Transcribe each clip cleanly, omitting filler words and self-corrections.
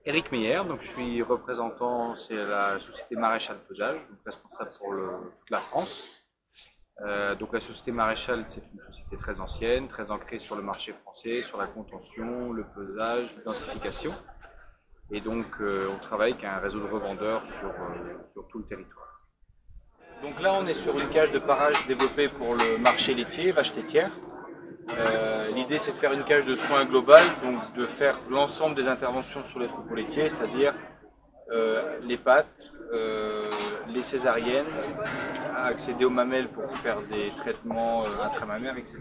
Éric Meyer, donc je suis représentant, c'est la société Maréchal Pesage, donc responsable pour toute la France. Donc la société Maréchal, c'est une société très ancienne, très ancrée sur le marché français, sur la contention, le pesage, l'identification. Et donc on travaille avec un réseau de revendeurs sur tout le territoire. Donc là on est sur une cage de parage développée pour le marché laitier, vache laitière. L'idée c'est de faire une cage de soins globale, donc de faire l'ensemble des interventions sur les troupeaux laitiers, c'est-à-dire les pattes, les césariennes, accéder aux mamelles pour faire des traitements intramammaires, etc.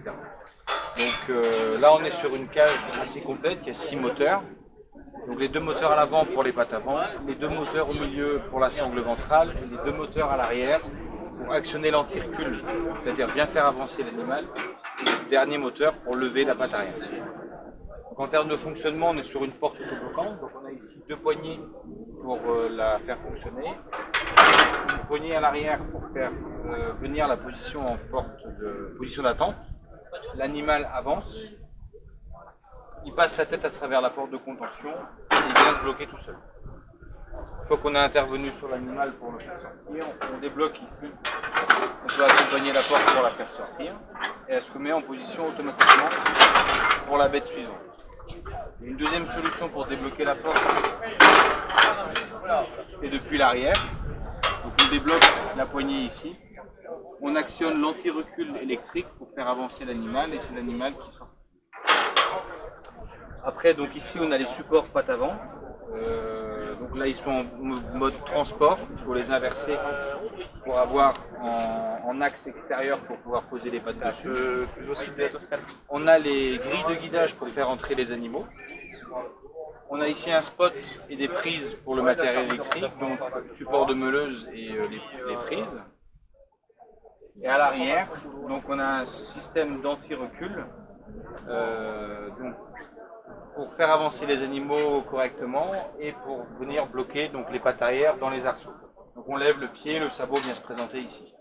Donc là on est sur une cage assez complète qui a 6 moteurs. Donc les 2 moteurs à l'avant pour les pattes avant, les 2 moteurs au milieu pour la sangle ventrale et les 2 moteurs à l'arrière pour actionner l'antirecul, c'est-à-dire bien faire avancer l'animal, et le dernier moteur pour lever la patte arrière. Donc en termes de fonctionnement, on est sur une porte autobloquante, donc on a ici 2 poignées pour la faire fonctionner, une poignée à l'arrière pour faire venir la position en position d'attente. L'animal avance, il passe la tête à travers la porte de contention et il vient se bloquer tout seul. Une fois qu'on a intervenu sur l'animal pour le faire sortir, on débloque ici, on peut accompagner la porte pour la faire sortir et elle se remet en position automatiquement pour la bête suivante. Une deuxième solution pour débloquer la porte, c'est depuis l'arrière. Donc on débloque la poignée ici, on actionne l'anti-recul électrique pour faire avancer l'animal et c'est l'animal qui sort. Après, donc ici on a les supports pattes avant. Donc là ils sont en mode transport, il faut les inverser pour avoir en axe extérieur pour pouvoir poser les pattes dessus. On a les grilles de guidage pour faire entrer les animaux. On a ici un spot et des prises pour le matériel électrique, donc support de meuleuse et les prises. Et à l'arrière, donc on a un système d'anti-recul. Donc pour faire avancer les animaux correctement et pour venir bloquer donc les pattes arrière dans les arceaux. Donc on lève le pied, le sabot vient se présenter ici.